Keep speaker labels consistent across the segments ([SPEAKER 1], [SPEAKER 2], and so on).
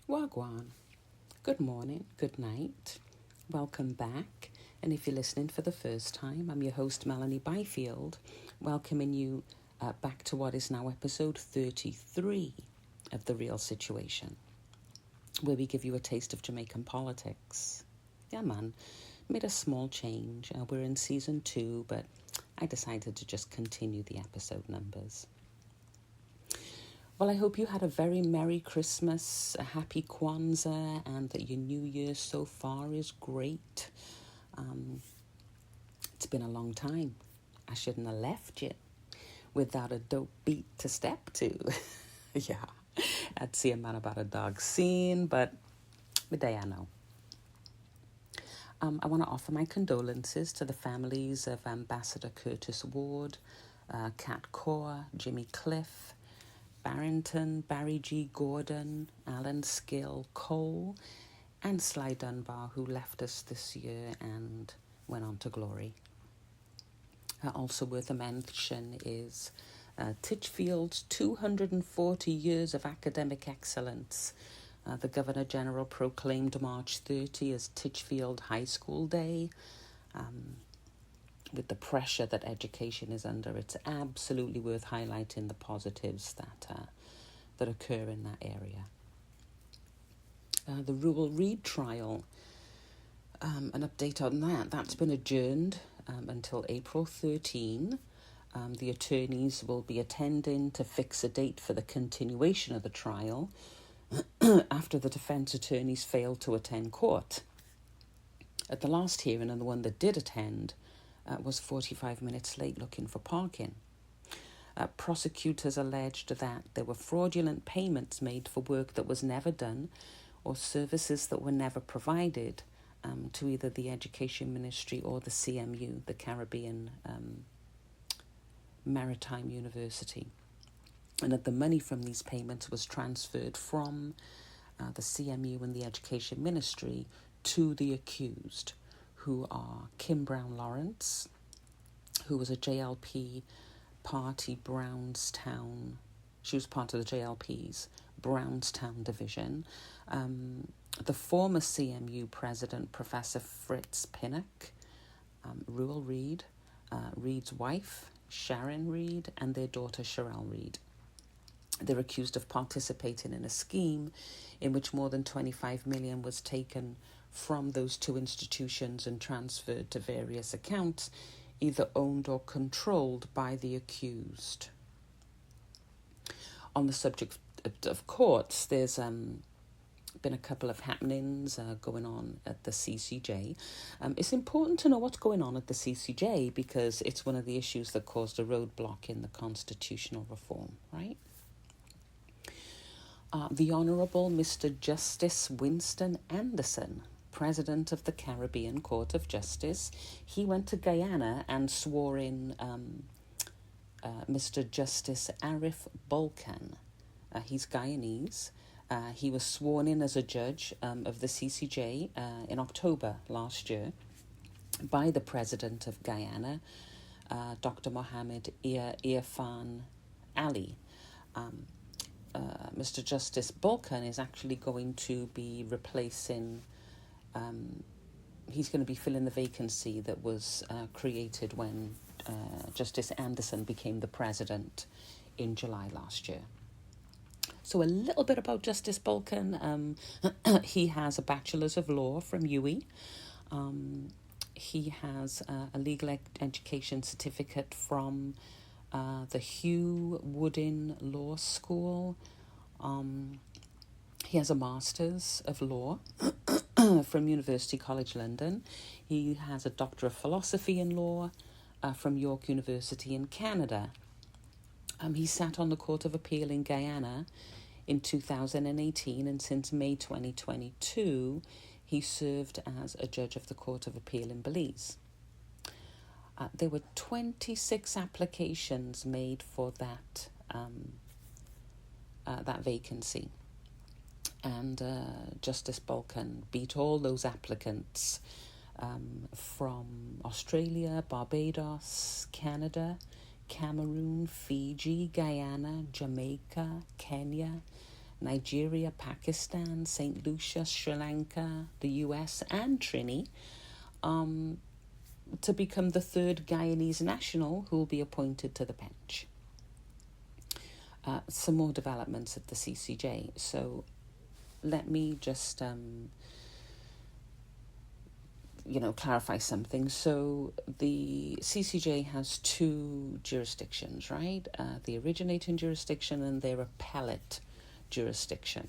[SPEAKER 1] Wagwan. Good morning, good night. Welcome back. And if you're listening for the first time, I'm your host, Melanie Byfield, welcoming you back to what is now episode 33 of The Real Situation, where we give you a taste of Jamaican politics. Yeah, man, made a small change. We're in season 2, but I decided to just continue the episode numbers. Well, I hope you had a very Merry Christmas, a Happy Kwanzaa, and that your New Year so far is great. It's been a long time. I shouldn't have left you without a dope beat to step to. Yeah, I'd see a man about a dog scene, but midday I know. I want to offer my condolences to the families of Ambassador Curtis Ward, Kat Kaur, Jimmy Cliff, Barrington, Barry G. Gordon, Alan Skill Cole, and Sly Dunbar, who left us this year and went on to glory. Also worth a mention is Titchfield's 240 years of academic excellence. The Governor-General proclaimed March 30 as Titchfield High School Day. With the pressure that education is under, it's absolutely worth highlighting the positives that occur in that area. The Rural Reid trial, an update on that. That's been adjourned until April 13. The attorneys will be attending to fix a date for the continuation of the trial after the defence attorneys failed to attend court. At the last hearing, and the one that did attend, was 45 minutes late looking for parking. Prosecutors alleged that there were fraudulent payments made for work that was never done or services that were never provided to either the Education Ministry or the CMU, the Caribbean Maritime University. And that the money from these payments was transferred from the CMU and the Education Ministry to the accused, who are Kim Brown Lawrence, who was a JLP party Brownstown. She was part of the JLP's Brownstown division. The former CMU president, Professor Fritz Pinnock, Ruel Reid, Reid's wife, Sharon Reid, and their daughter, Sherelle Reid. They're accused of participating in a scheme in which more than 25 million was taken from those two institutions and transferred to various accounts, either owned or controlled by the accused. On the subject of courts, there's been a couple of happenings going on at the CCJ. It's important to know what's going on at the CCJ because it's one of the issues that caused a roadblock in the constitutional reform, right? The Honourable Mr. Justice Winston Anderson, President of the Caribbean Court of Justice, he went to Guyana and swore in Mr. Justice Arif Bolkan. He's Guyanese. He was sworn in as a judge of the CCJ in October last year by the President of Guyana, Dr. Mohammed Irfan Ali. Mr. Justice Bolkan is actually going to be replacing, he's going to be filling the vacancy that was created when Justice Anderson became the president in July last year. So a little bit about Justice Bolkan. He has a Bachelor's of Law from UWI. He has a legal education certificate from the Hugh Woodin Law School. He has a Master's of Law from University College London. He has a Doctor of Philosophy in Law from York University in Canada. He sat on the Court of Appeal in Guyana in 2018, and since May 2022, he served as a judge of the Court of Appeal in Belize. There were 26 applications made for that vacancy, and Justice Bolkan beat all those applicants from Australia, Barbados, Canada, Cameroon, Fiji, Guyana, Jamaica, Kenya, Nigeria, Pakistan, St. Lucia, Sri Lanka, the US, and Trini, to become the third Guyanese national who will be appointed to the bench. Some more developments at the CCJ. So let me just clarify something. So the CCJ has two jurisdictions, right? The originating jurisdiction and their appellate jurisdiction.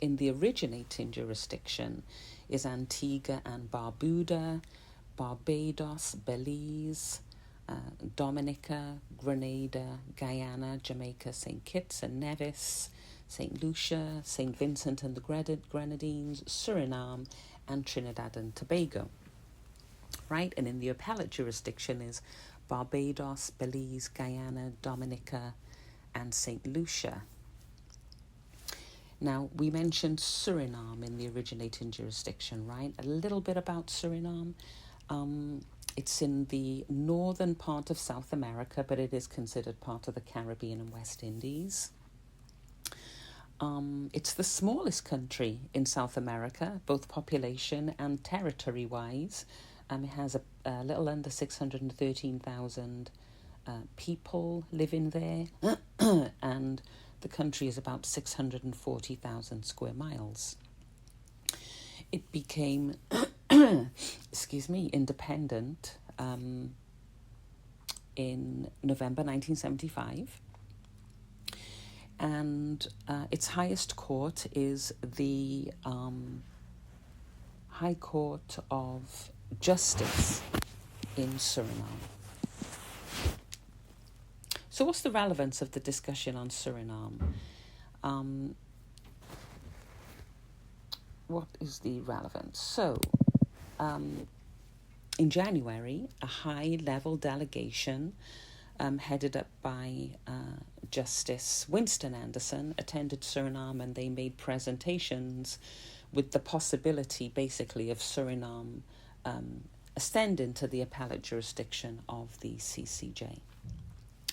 [SPEAKER 1] In the originating jurisdiction is Antigua and Barbuda, Barbados, Belize, Dominica, Grenada, Guyana, Jamaica, St. Kitts and Nevis, St. Lucia, St. Vincent and the Grenadines, Suriname, and Trinidad and Tobago, right? And in the appellate jurisdiction is Barbados, Belize, Guyana, Dominica, and St. Lucia. Now, we mentioned Suriname in the originating jurisdiction, right? A little bit about Suriname. It's in the northern part of South America, but it is considered part of the Caribbean and West Indies. It's the smallest country in South America, both population and territory-wise. It has a little under 613,000 people living there, and the country is about 640,000 square miles. It became, independent in November 1975. And its highest court is the High Court of Justice in Suriname. So what's the relevance of the discussion on Suriname? What is the relevance? So, in January, a high-level delegation headed up by Justice Winston Anderson attended Suriname, and they made presentations with the possibility, basically, of Suriname ascending to the appellate jurisdiction of the CCJ.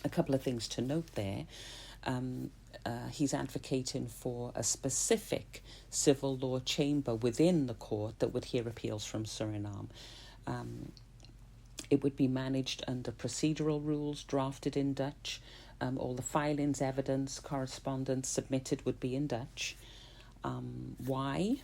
[SPEAKER 1] A couple of things to note there. He's advocating for a specific civil law chamber within the court that would hear appeals from Suriname. It would be managed under procedural rules drafted in Dutch. All the filings, evidence, correspondence submitted would be in Dutch. Why?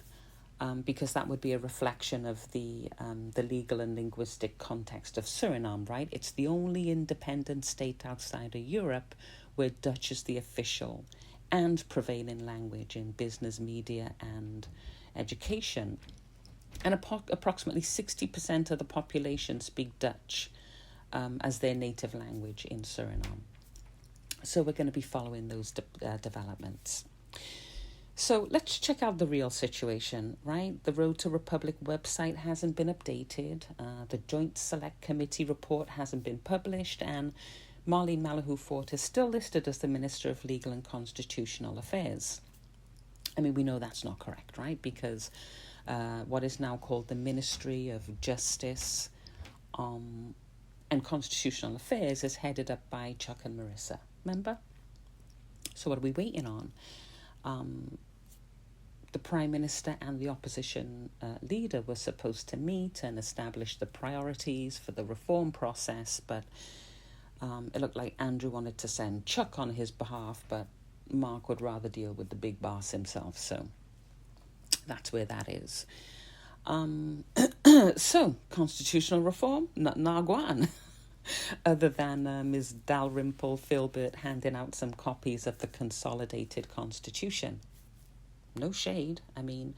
[SPEAKER 1] Because that would be a reflection of the legal and linguistic context of Suriname, right? It's the only independent state outside of Europe where Dutch is the official and prevailing language in business, media, and education. And approximately 60% of the population speak Dutch as their native language in Suriname. So we're going to be following those developments. So let's check out the real situation, right? The Road to Republic website hasn't been updated. The Joint Select Committee report hasn't been published, and Marlene Malahoo Fort is still listed as the Minister of Legal and Constitutional Affairs. I mean, we know that's not correct, right? Because what is now called the Ministry of Justice and Constitutional Affairs is headed up by Chuck and Marissa. Remember? So what are we waiting on? The Prime Minister and the opposition leader were supposed to meet and establish the priorities for the reform process, but it looked like Andrew wanted to send Chuck on his behalf, but Mark would rather deal with the big boss himself, so that's where that is. So, constitutional reform, nothing Naguan. Other than Ms. Dalrymple Filbert handing out some copies of the Consolidated Constitution. No shade. I mean,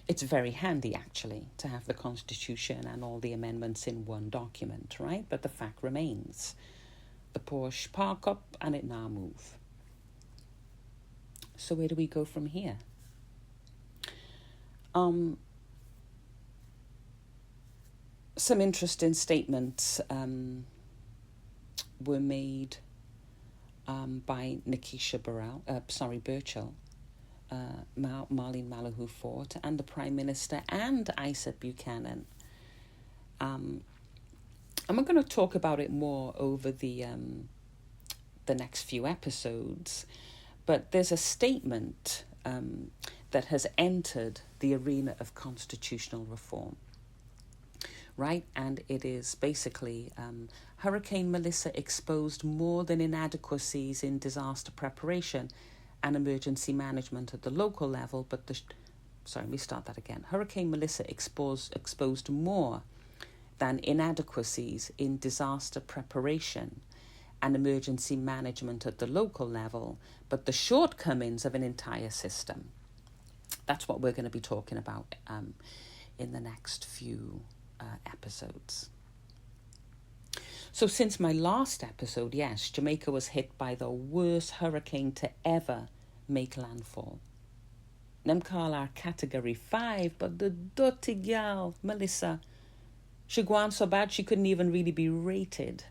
[SPEAKER 1] it's very handy, actually, to have the Constitution and all the amendments in one document, right? But the fact remains. The Porsche park up and it now move. So where do we go from here? Some interesting statements were made by Nikisha Burchell, Marlene Malahoo Fort, and the Prime Minister and Isaac Buchanan. I'm going to talk about it more over the next few episodes, But there's a statement that has entered the arena of constitutional reform, right? And it is basically Hurricane Melissa exposed more than inadequacies in disaster preparation and emergency management at the local level, but let me start that again. Hurricane Melissa exposed more than inadequacies in disaster preparation and emergency management at the local level, but the shortcomings of an entire system. That's what we're going to be talking about in the next few episodes. So since my last episode, yes, Jamaica was hit by the worst hurricane to ever make landfall. Them call our category 5, but the dirty gal, Melissa, she go on so bad she couldn't even really be rated.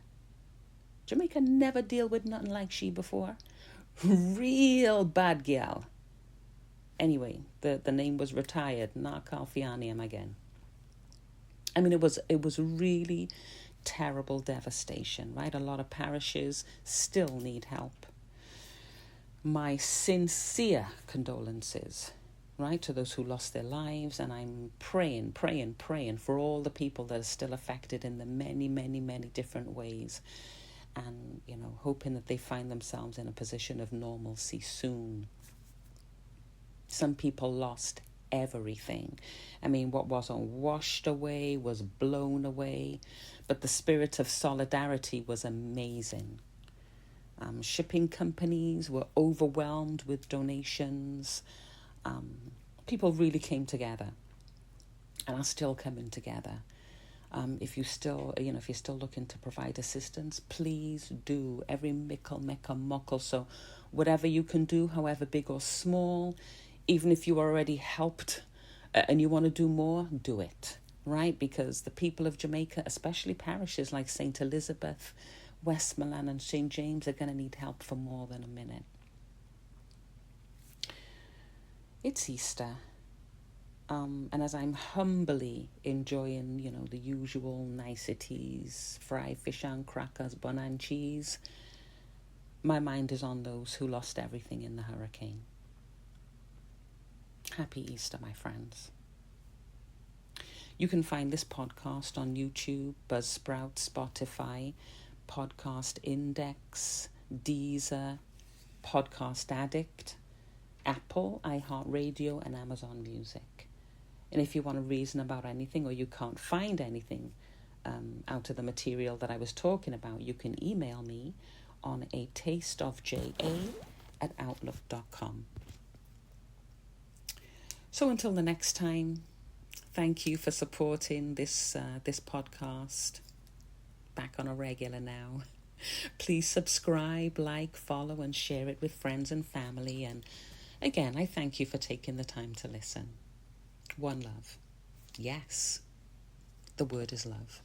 [SPEAKER 1] Jamaica never deal with nothing like she before. Real bad gal. Anyway, the name was retired. Not Calfianium again. I mean, it was really terrible devastation, right? A lot of parishes still need help. My sincere condolences, right, to those who lost their lives, and I'm praying for all the people that are still affected in the many, many, many different ways, and, hoping that they find themselves in a position of normalcy soon. Some people lost everything. I mean, what wasn't washed away was blown away, but the spirit of solidarity was amazing. Shipping companies were overwhelmed with donations. People really came together and are still coming together. If you're still looking to provide assistance, please do. Every mickle, mecca, muckle. So whatever you can do, however big or small, even if you already helped and you want to do more, do it, right? Because the people of Jamaica, especially parishes like St. Elizabeth, Westmoreland and St. James, are going to need help for more than a minute. It's Easter. And as I'm humbly enjoying, the usual niceties, fried fish and crackers, bun and cheese, my mind is on those who lost everything in the hurricane. Happy Easter, my friends. You can find this podcast on YouTube, Buzzsprout, Spotify, Podcast Index, Deezer, Podcast Addict, Apple, iHeartRadio, and Amazon Music. And if you want to reason about anything or you can't find anything out of the material that I was talking about, you can email me on atasteofja@outlook.com. So until the next time, thank you for supporting this podcast. Back on a regular now. Please subscribe, like, follow, and share it with friends and family. And again, I thank you for taking the time to listen. One love. Yes, the word is love.